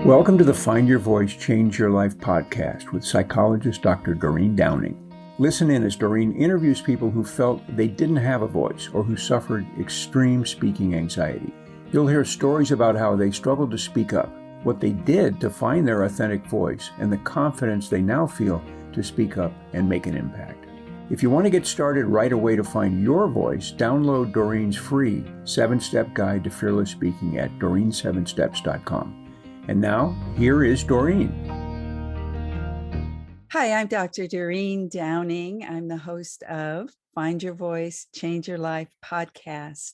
Welcome to the Find Your Voice, Change Your Life podcast with psychologist Dr. Doreen Downing. Listen in as Doreen interviews people who felt they didn't have a voice or who suffered extreme speaking anxiety. You'll hear stories about how they struggled to speak up, what they did to find their authentic voice, and the confidence they now feel to speak up and make an impact. If you want to get started right away to find your voice, download Doreen's free 7-step guide to fearless speaking at doreen7steps.com. And now, here is Doreen. Hi, I'm Dr. Doreen Downing. I'm the host of Find Your Voice, Change Your Life podcast.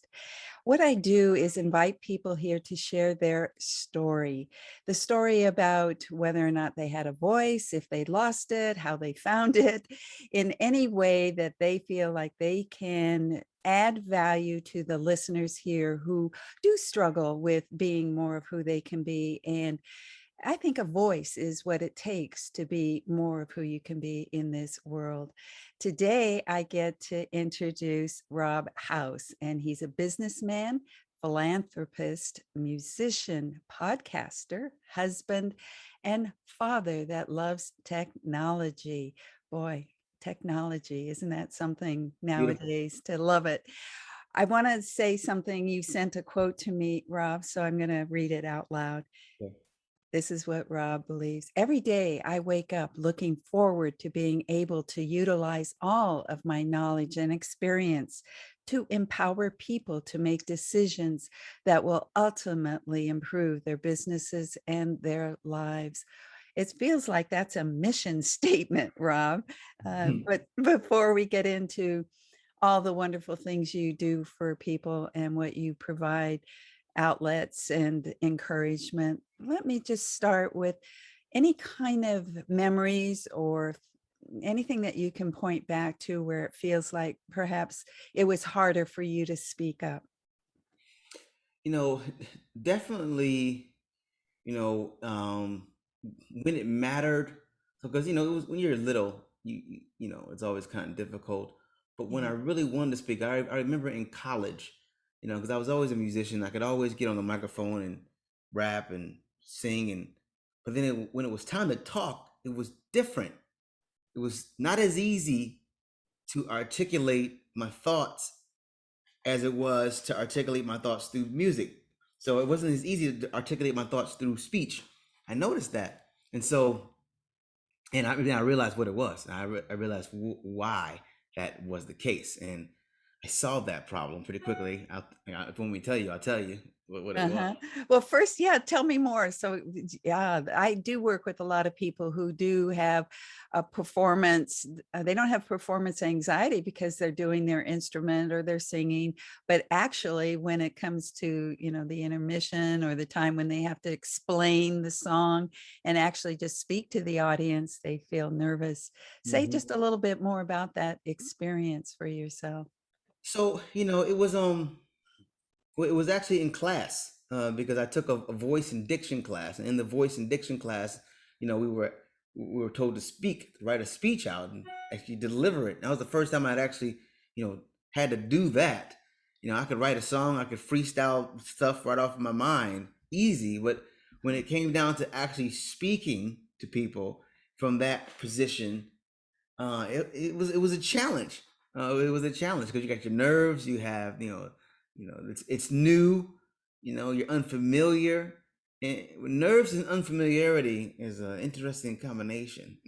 What I do is invite people here to share their story, the story about whether or not they had a voice, if they lost it, how they found it, in any way that they feel like they can add value to the listeners here who do struggle with being more of who they can be. And I think a voice is what it takes to be more of who you can be in this world. Today, I get to introduce Rob Howze, and he's a businessman, philanthropist, musician, podcaster, husband, and father that loves technology. Boy, technology, isn't that something nowadays to love it? I want to say something. You sent a quote to me, Rob, so I'm going to read it out loud. Yeah. This is what Rob believes. Every day I wake up looking forward to being able to utilize all of my knowledge and experience to empower people to make decisions that will ultimately improve their businesses and their lives. It feels like that's a mission statement, Rob. But before we get into all the wonderful things you do for people and what you provide, outlets and encouragement, let me just start with any kind of memories or anything that you can point back to where it feels like perhaps it was harder for you to speak up. Definitely, you know, um, when it mattered. So, because, it was when you're little, it's always kind of difficult. But when I Yeah. really wanted to speak, I remember in college, because I was always a musician, I could always get on the microphone and rap and sing. But then when it was time to talk, it was different. It was not as easy to articulate my thoughts as it was to articulate my thoughts through music. So it wasn't as easy to articulate my thoughts through speech. I noticed that. And so, and I realized what it was. I realized why that was the case. And I solved that problem pretty quickly. If you want me to tell you, I'll tell you what it was. Well, first, tell me more. So, I do work with a lot of people who do have a performance. They don't have performance anxiety because they're doing their instrument or they're singing. But actually, when it comes to, the intermission or the time when they have to explain the song and actually just speak to the audience, they feel nervous. Say Mhm. just a little bit more about that experience for yourself. So, well, it was actually in class because I took a voice and diction class, and in the voice and diction class, we were told to write a speech out, and actually deliver it. That was the first time I'd actually, had to do that. I could write a song, I could freestyle stuff right off of my mind, easy. But when it came down to actually speaking to people from that position, it was a challenge. It was a challenge because you got your nerves. You have it's new. You're unfamiliar. And nerves and unfamiliarity is an interesting combination.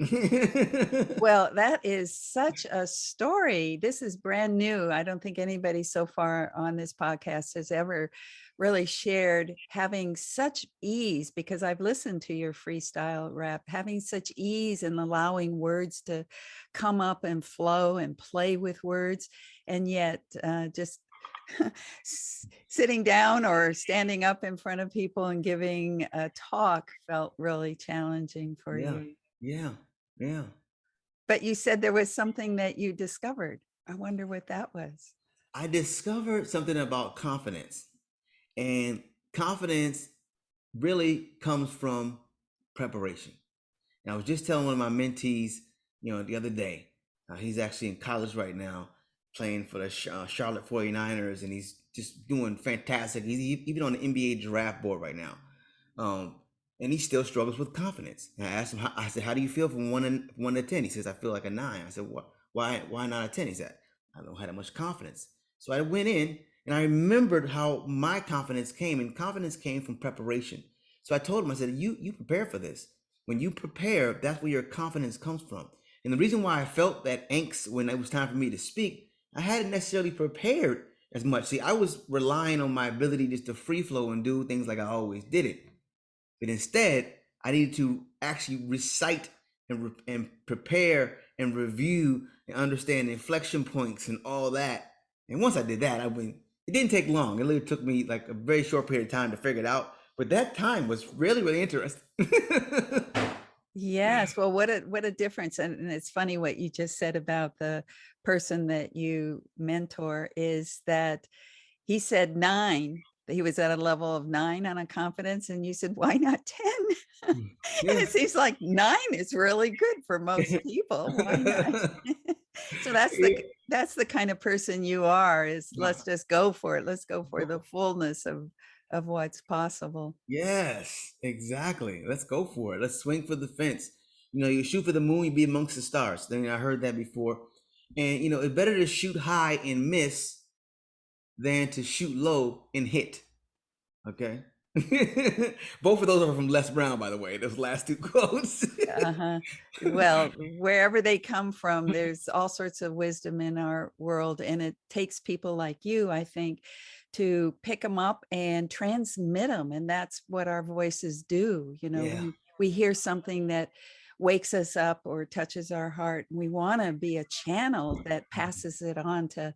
Well, that is such a story. This is brand new. I don't think anybody so far on this podcast has ever really shared having such ease, because I've listened to your freestyle rap, having such ease in allowing words to come up and flow and play with words, and yet just sitting down or standing up in front of people and giving a talk felt really challenging for Yeah, you. yeah, yeah. But you said there was something that you discovered. I wonder what that was. I discovered something about confidence, and confidence really comes from preparation. And I was just telling one of my mentees, the other day, he's actually in college right now, playing for the Charlotte 49ers, and he's just doing fantastic. He's even on the NBA draft board right now. and he still struggles with confidence. And I asked him, I said, how do you feel from 1 to 10? He says, I feel like a 9. I said, why not a 10? He said, I don't have that much confidence. So I went in and I remembered how my confidence came, and confidence came from preparation. So I told him, I said, you prepare for this. When you prepare, that's where your confidence comes from. And the reason why I felt that angst when it was time for me to speak, I hadn't necessarily prepared as much. See, I was relying on my ability just to free flow and do things like I always did it. But instead, I needed to actually recite and prepare and review and understand inflection points and all that. And once I did that, it didn't take long. It literally took me like a very short period of time to figure it out. But that time was really, really interesting. Yes. Well, what a difference. And it's funny what you just said about the person that you mentor, is that he said 9, that he was at a level of 9 on a confidence, and you said, why not 10? And Yeah. it seems like 9 is really good for most people. Why not? So that's the kind of person you are, is let's just go for it. Let's go for the fullness of what's possible. Yes, exactly. Let's go for it. Let's swing for the fence. You shoot for the moon, you be amongst the stars. Then I heard that before. And it's better to shoot high and miss than to shoot low and hit. Okay. Both of those are from Les Brown, by the way, those last 2 quotes. Uh-huh. Well, wherever they come from, there's all sorts of wisdom in our world, and it takes people like you, I think, to pick them up and transmit them. And that's what our voices do. Yeah. We hear something that wakes us up or touches our heart, and we want to be a channel that passes it on to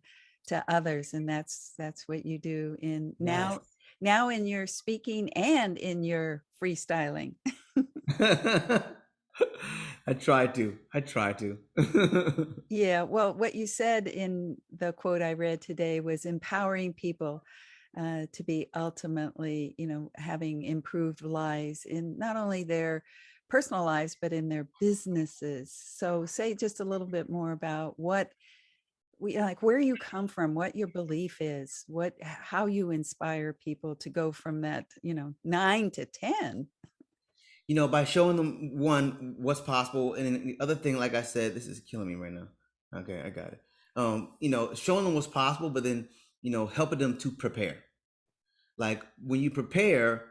others. And that's what you do in Yes. now in your speaking and in your freestyling. I try to. Yeah, well, what you said in the quote I read today was empowering people to be ultimately, having improved lives in not only their personal lives, but in their businesses. So say just a little bit more about what like, where you come from, what your belief is, how you inspire people to go from that, 9 to 10. By showing them, one, what's possible, and then the other thing, like I said, this is killing me right now. Okay, I got it. Showing them what's possible, but then helping them to prepare. Like when you prepare,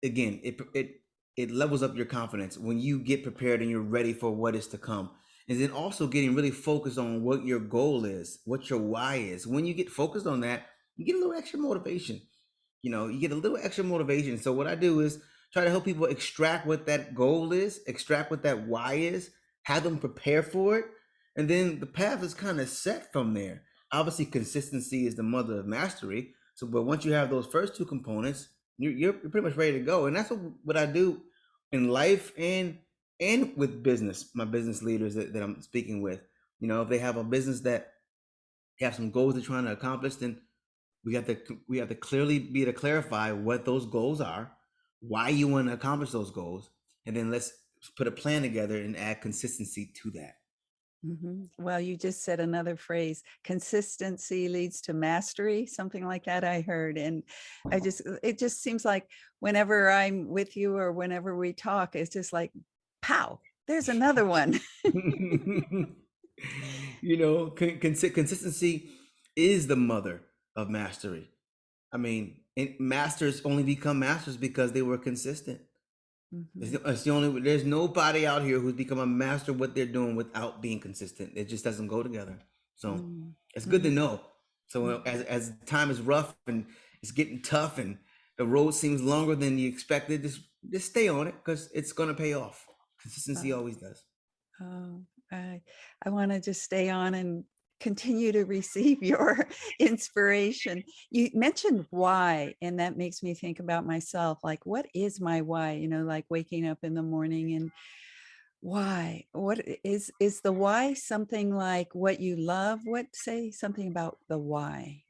again, it levels up your confidence when you get prepared and you're ready for what is to come. And then also getting really focused on what your goal is, what your why is. When you get focused on that, you get a little extra motivation. You get a little extra motivation. So what I do is try to help people extract what that goal is, extract what that why is, have them prepare for it, and then the path is kind of set from there. Obviously, consistency is the mother of mastery. So, but once you have those first 2 components, you're pretty much ready to go. And that's what I do in life and with business. My business leaders that I'm speaking with, if they have a business that have some goals they're trying to accomplish, then we have to clearly be able to clarify what those goals are, why you want to accomplish those goals, and then let's put a plan together and add consistency to that. Well, you just said another phrase, consistency leads to mastery, something like that I heard. And it just seems like whenever I'm with you or whenever we talk, it's just like, pow, there's another one. Consistency is the mother of mastery. I mean, masters only become masters because they were consistent. There's nobody out here who's become a master of what they're doing without being consistent. It just doesn't go together. So it's good to know. So as time is rough and it's getting tough and the road seems longer than you expected, just stay on it, because it's going to pay off. Consistency always does. Oh, I want to just stay on and continue to receive your inspiration. You mentioned why, and that makes me think about myself. Like, what is my why? Like waking up in the morning, and why? What is the why? Something like what you love? Say something about the why.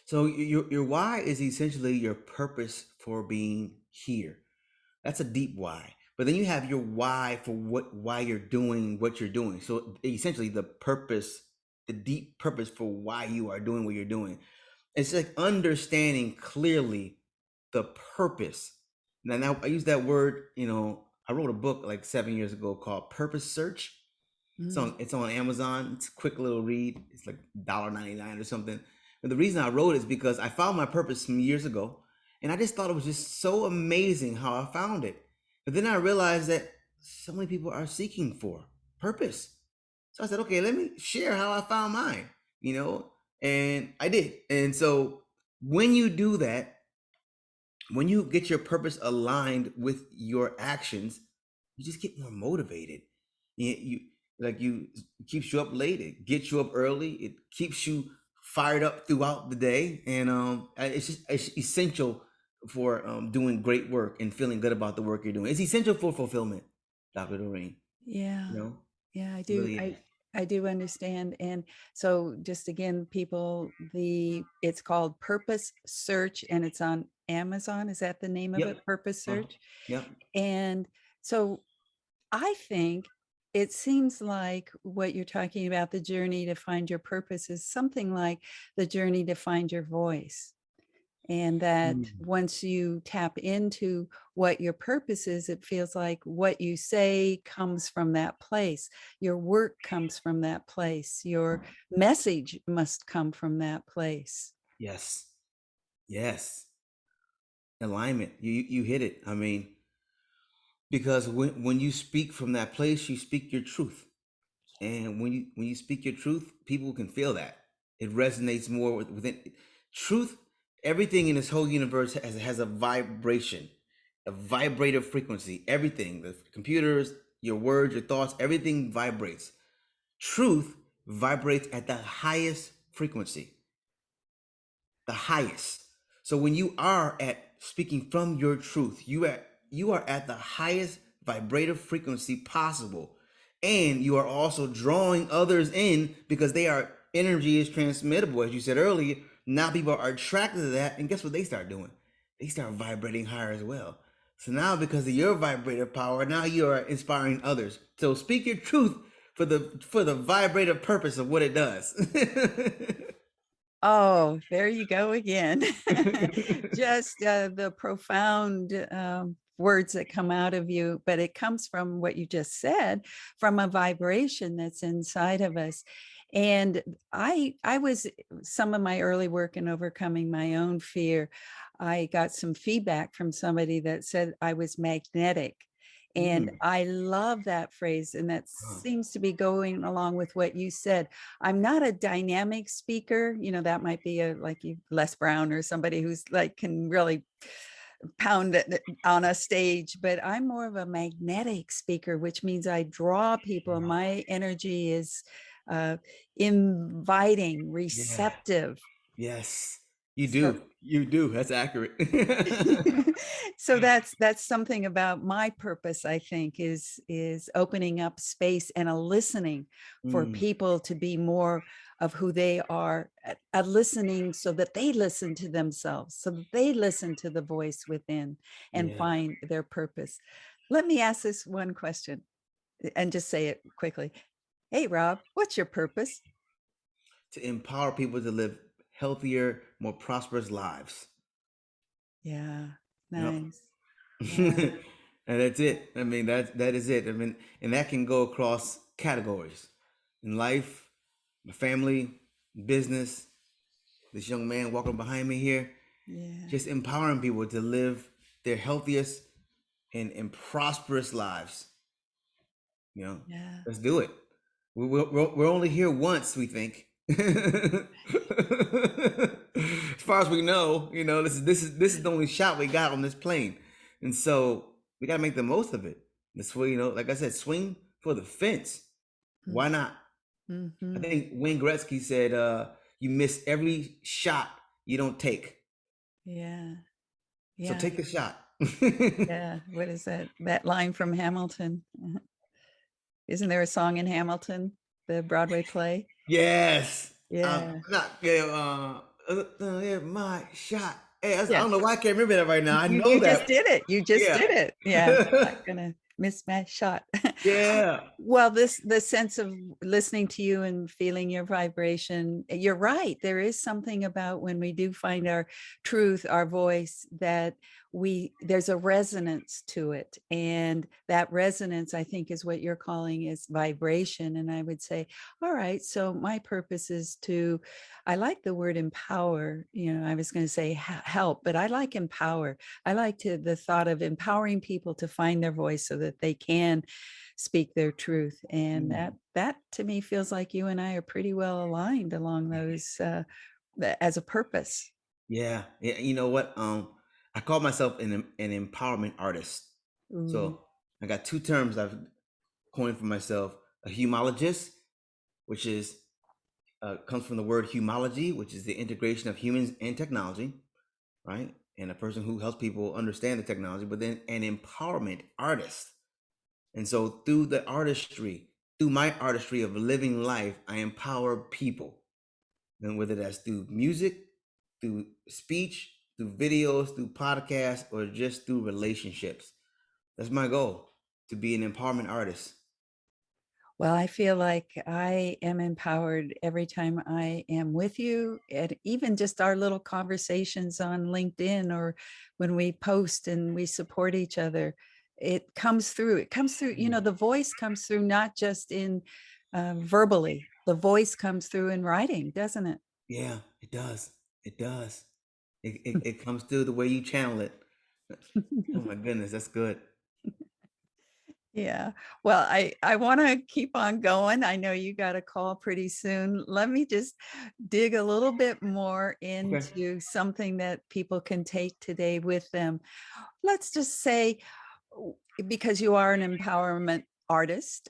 So your why is essentially your purpose for being here. That's a deep why. But then you have your why for why you're doing what you're doing. So essentially the purpose, the deep purpose for why you are doing what you're doing. It's like understanding clearly the purpose Now I use that word, I wrote a book like 7 years ago called Purpose Search. Mm, It's on Amazon. It's a quick little read. It's like $1.99 or something. But the reason I wrote it is because I found my purpose some years ago, and I just thought it was just so amazing how I found it. But then I realized that so many people are seeking for purpose. So I said, okay, let me share how I found mine, and I did. And so when you do that, when you get your purpose aligned with your actions, you just get more motivated. You like you it keeps you up late, it gets you up early, it keeps you fired up throughout the day, and it's essential for doing great work and feeling good about the work you're doing. It's essential for fulfillment, Dr. Doreen. yeah. You know, Yeah, I it do. really is. I do understand. And so just again, people, it's called Purpose Search and it's on Amazon. Is that the name of Yep. it? Purpose Search. Yep. And so I think it seems like what you're talking about, the journey to find your purpose, is something like the journey to find your voice. And that Mm. once you tap into what your purpose is, it feels like what you say comes from that place. Your work comes from that place. Your message must come from that place. Yes. Yes. Alignment. You hit it. I mean, because when you speak from that place, you speak your truth. And when you speak your truth, people can feel that. It resonates more within truth. Everything in this whole universe has a vibration, a vibrative frequency. Everything, the computers, your words, your thoughts, everything vibrates. Truth vibrates at the highest frequency, the highest. So when you are at speaking from your truth, you are at the highest vibrative frequency possible. And you are also drawing others in because energy is transmittable, as you said earlier. Now people are attracted to that, and guess what they start doing? They start vibrating higher as well. So now, because of your vibrative power, now you are inspiring others. So speak your truth for the vibrative purpose of what it does. Oh, there you go again. Just the profound words that come out of you, but it comes from what you just said, from a vibration that's inside of us. And I was some of my early work in overcoming my own fear. I got some feedback from somebody that said I was magnetic. And Mm. I love that phrase. And that Huh. seems to be going along with what you said. I'm not a dynamic speaker. That might be like you, Les Brown, or somebody who's like can really pound it on a stage, but I'm more of a magnetic speaker, which means I draw people. My energy is uh, inviting, Yeah. receptive. Yes. You So do. You do. That's accurate. so that's something about my purpose, I think, is opening up space and a listening for Mm, people to be more of who they are, a listening so that they listen to themselves, so that they listen to the voice within and yeah. find their purpose. Let me ask this one question and just say it quickly. Hey, Rob, what's your purpose? To empower people to live healthier, more prosperous lives. Yeah, Yep. nice. Yeah, And that's it. I mean, that is it. I mean, and that can go across categories in life, my family, business. This young man walking behind me here, yeah, just empowering people to live their healthiest and prosperous lives. yeah. Let's do it. We're only here once, we think. As far as we know, this is the only shot we got on this plane, and so we got to make the most of it. That's why, like I said, swing for the fence. Why not? I Mm-hmm. think Wayne Gretzky said, "You miss every shot you don't take, Yeah, so yeah. take the shot." Yeah, what is that line from Hamilton? Isn't there a song in Hamilton, the Broadway play? Yes. Yeah. Not yeah, my shot. Hey, I Yeah. don't know why I can't remember that right now. I You know you just that. did it. You just Yeah. did it. Yeah. Not gonna miss my shot. Yeah. Well, the sense of listening to you and feeling your vibration, you're right. There is something about when we do find our truth, our voice, that there's a resonance to it, and that resonance, I think, is what you're calling is vibration. And I would say, all right, so my purpose is to, I like the word empower. I was going to say help, but I like empower. I like the thought of empowering people to find their voice so that they can speak their truth. And that to me feels like you and I are pretty well aligned along those as a purpose. Yeah. You know what? I call myself an empowerment artist. Ooh. So I got two terms I've coined for myself: a humologist, which is comes from the word humology, which is the integration of humans and technology, right? And a person who helps people understand the technology, but then an empowerment artist. And so through the artistry, through my artistry of living life, I empower people. And whether that's through music, through speech, through videos, through podcasts, or just through relationships. That's my goal, to be an empowerment artist. Well, I feel like I am empowered every time I am with you, and even just our little conversations on LinkedIn or when we post and we support each other. It comes through. It comes through. The voice comes through not just in verbally. The voice comes through in writing, doesn't it? Yeah, it does. It does. It comes through the way you channel it. Oh my goodness, that's good. Yeah. Well, I want to keep on going. I know you got a call pretty soon. Let me just dig a little bit more Okay. into something that people can take today with them. Let's just say, because you are an empowerment artist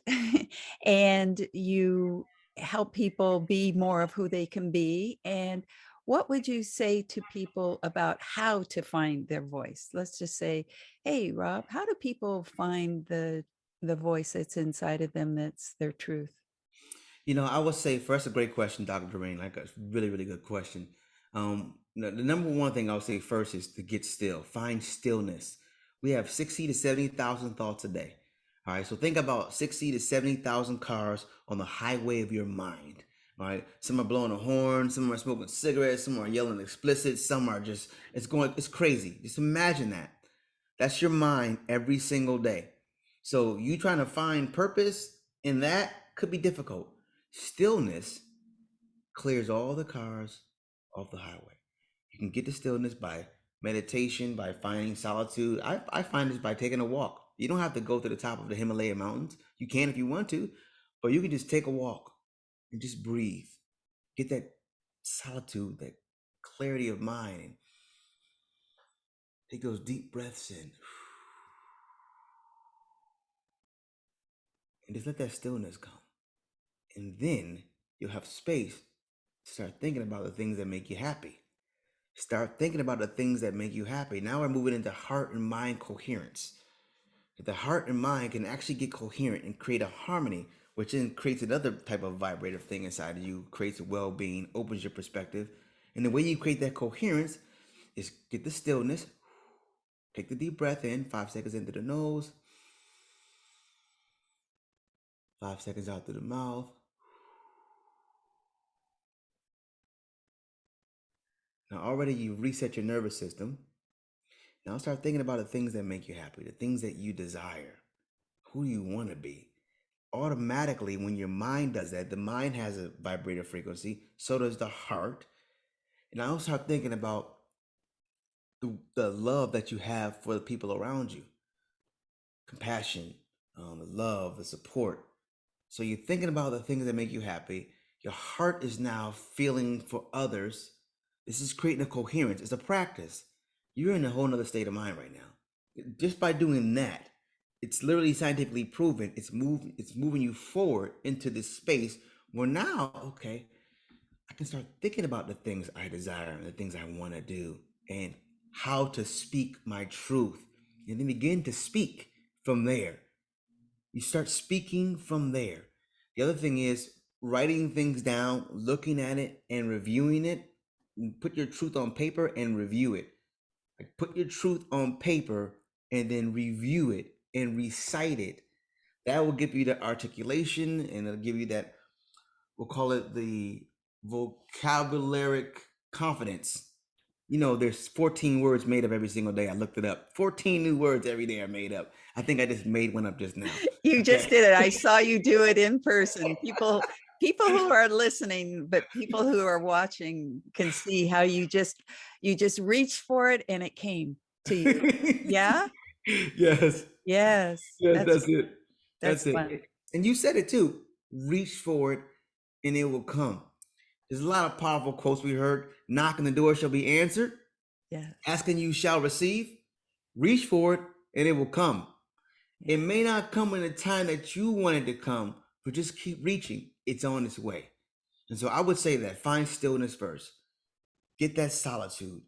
and you help people be more of who they can be. And what would you say to people about how to find their voice? Let's just say, hey, Rob, how do people find the voice that's inside of them that's their truth? I would say first, a great question, Dr. Doreen. Like a really, really good question. The number one thing I would say first is to get still. Find stillness. We have 60 to 70,000 thoughts a day. All right. So think about 60 to 70,000 cars on the highway of your mind. All right. Some are blowing a horn. Some are smoking cigarettes. Some are yelling explicit. Some are just, it's crazy. Just imagine that. That's your mind every single day. So you trying to find purpose in that could be difficult. Stillness clears all the cars off the highway. You can get to stillness by meditation, by finding solitude. I find this by taking a walk. You don't have to go to the top of the Himalaya mountains. You can if you want to, but you can just take a walk and just breathe. Get that solitude, that clarity of mind, and take those deep breaths in. And just let that stillness come. And then you'll have space to start thinking about the things that make you happy. Start thinking about the things that make you happy. Now we're moving into heart and mind coherence. The heart and mind can actually get coherent and create a harmony, which then creates another type of vibrative thing inside of you, creates a well-being, opens your perspective. And the way you create that coherence is get the stillness, take the deep breath in, 5 seconds into the nose, 5 seconds out through the mouth. Now already you reset your nervous system. Now start thinking about the things that make you happy, the things that you desire, who you want to be. Automatically, when your mind does that, the mind has a vibrator frequency, so does the heart. And I'll start thinking about the love that you have for the people around you, compassion, the love, the support. So you're thinking about the things that make you happy. Your heart is now feeling for others. This is creating a coherence. It's a practice. You're in a whole nother state of mind right now. Just by doing that, it's literally scientifically proven. It's moving you forward into this space where now, okay, I can start thinking about the things I desire and the things I want to do and how to speak my truth. And then begin to speak from there. You start speaking from there. The other thing is writing things down, looking at it and reviewing it. Put your truth on paper and review it. Like put your truth on paper and then review it and recite it. That will give you the articulation and it'll give you that, we'll call it the vocabularic confidence. You know, there's 14 words made up every single day. I looked it up. 14 new words every day are made up. I think I just made one up just now. You just Okay. did it. I saw you do it in person. People who are listening, but people who are watching can see how you just reached for it and it came to you. Yeah? Yes. Yes. Yes, that's it. That's That's it. fun. And you said it too. Reach for it and it will come. There's a lot of powerful quotes we heard. Knock on the door shall be answered. Yes. Asking you shall receive. Reach for it and it will come. Yeah. It may not come in the time that you want it to come, but just keep reaching. It's on its way. And so I would say that find stillness first. Get that solitude.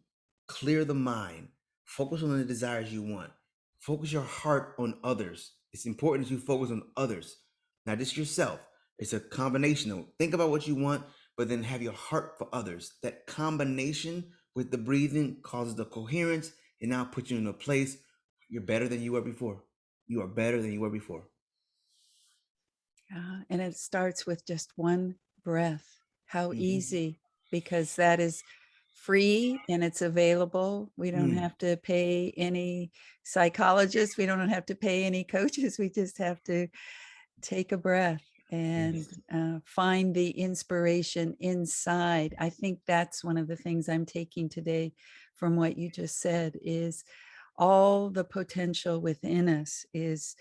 Clear the mind. Focus on the desires you want. Focus your heart on others. It's important that you focus on others, not just yourself. It's a combination of think about what you want, but then have your heart for others. That combination with the breathing causes the coherence and now puts you in a place you're better than you were before. You are better than you were before. And it starts with just one breath. How Mhm. easy, because that is free and it's available. We don't have to pay any psychologists. We don't have to pay any coaches. We just have to take a breath and find the inspiration inside. I think that's one of the things I'm taking today from what you just said is all the potential within us is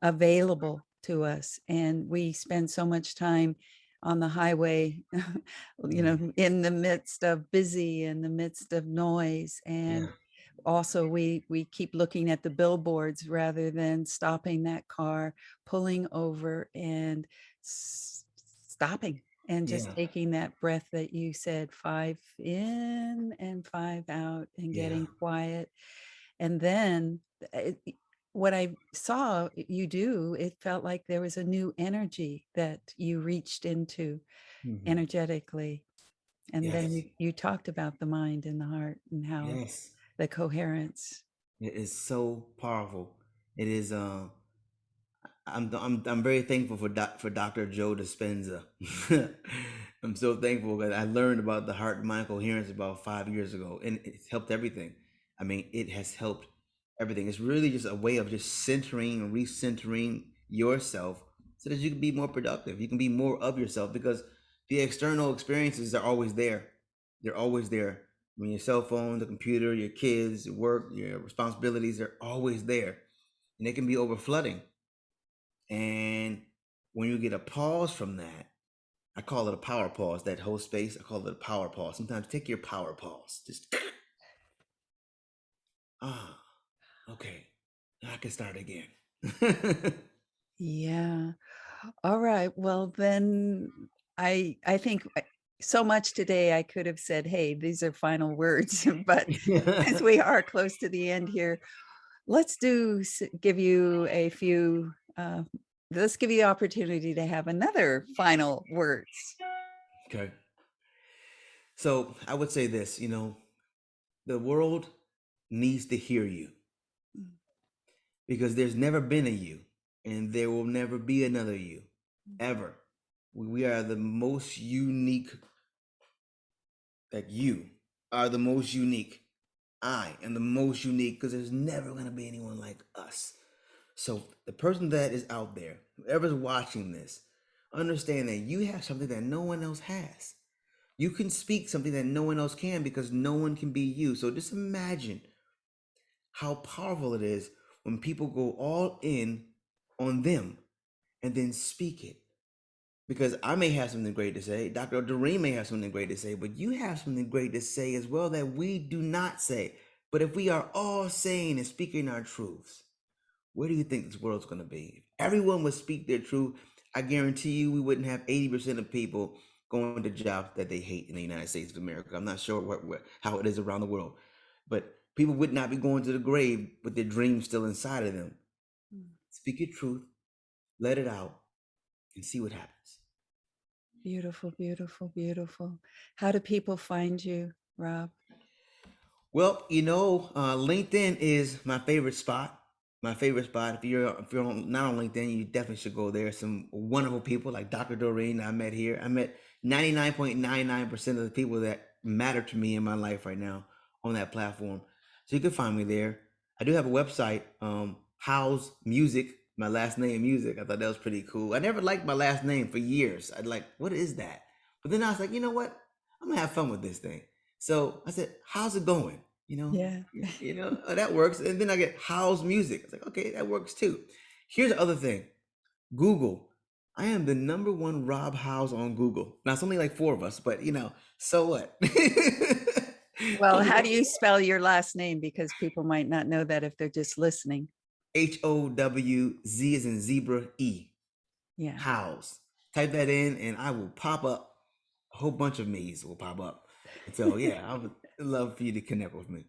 available to us. And we spend so much time on the highway, in the midst of busy, in the midst of noise. And also we keep looking at the billboards rather than stopping that car, pulling over and stopping and just taking that breath that you said, 5 in and 5 out, and getting quiet. And then what I saw you do, it felt like there was a new energy that you reached into energetically. And then Yes. you talked about the mind and the heart and how Yes. the coherence. It is so powerful. It is. I'm very thankful for Dr. Joe Dispenza. I'm so thankful that I learned about the heart mind coherence about 5 years ago, and it's helped everything. I mean, it has helped everything. It's really just a way of just centering and recentering yourself so that you can be more productive. You can be more of yourself because the external experiences are always there. They're always there. I mean, your cell phone, the computer, your kids, your work, your responsibilities are always there, and they can be overflooding. And when you get a pause from that, I call it a power pause, that whole space, I call it a power pause. Sometimes take your power pause. Just, okay, now I can start again. Yeah. All right. Well, then I think so much today I could have said, hey, these are final words, but since we are close to the end here, let's give you a few, let's give you the opportunity to have another final words. Okay. So I would say this, the world needs to hear you because there's never been a you and there will never be another you ever. We are the most unique, like you are the most unique. I am the most unique because there's never going to be anyone like us. So the person that is out there, whoever's watching this, understand that you have something that no one else has. You can speak something that no one else can because no one can be you. So just imagine how powerful it is when people go all in on them and then speak it. Because I may have something great to say, Dr. Doreen may have something great to say, but you have something great to say as well that we do not say. But if we are all saying and speaking our truths, where do you think this world's going to be? If everyone would speak their truth, I guarantee you we wouldn't have 80% of people going to jobs that they hate in the United States of America. I'm not sure how it is around the world, but people would not be going to the grave with their dreams still inside of them. Speak your truth, let it out, and see what happens. Beautiful, beautiful, beautiful. How do people find you, Rob? Well, LinkedIn is my favorite spot. My favorite spot. If you're not on LinkedIn, you definitely should go there. Some wonderful people like Dr. Doreen I met here. I met 99.99% of the people that matter to me in my life right now on that platform. So you can find me there. I do have a website, Howze Music, my last name Music. I thought that was pretty cool. I never liked my last name for years. I'd like, what is that? But then I was like, you know what? I'm gonna have fun with this thing. So I said, how's it going? Yeah. That works. And then I get Howze Music. It's like, okay, that works too. Here's the other thing. Google. I am the #1 Rob Howze on Google. Now it's only like 4 of us, but so what? Well, how do you spell your last name? Because people might not know that if they're just listening. HOWZ as in zebra E. Yeah. Howze. Type that in and I will pop up. A whole bunch of me's will pop up. So yeah, I would love for you to connect with me.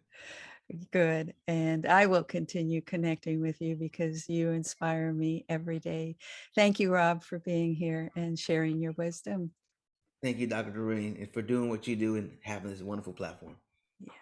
Good. And I will continue connecting with you because you inspire me every day. Thank you, Rob, for being here and sharing your wisdom. Thank you, Dr. Doreen, and for doing what you do and having this wonderful platform. Yes.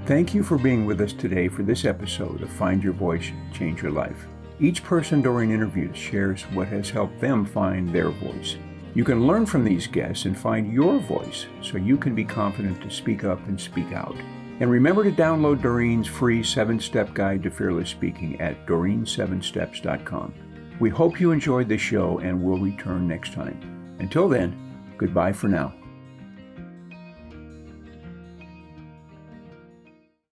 Thank you for being with us today for this episode of Find Your Voice, Change Your Life. Each person Doreen interviews shares what has helped them find their voice. You can learn from these guests and find your voice so you can be confident to speak up and speak out. And remember to download Doreen's free 7-step guide to fearless speaking at doreen7steps.com. We hope you enjoyed the show and will return next time. Until then, goodbye for now.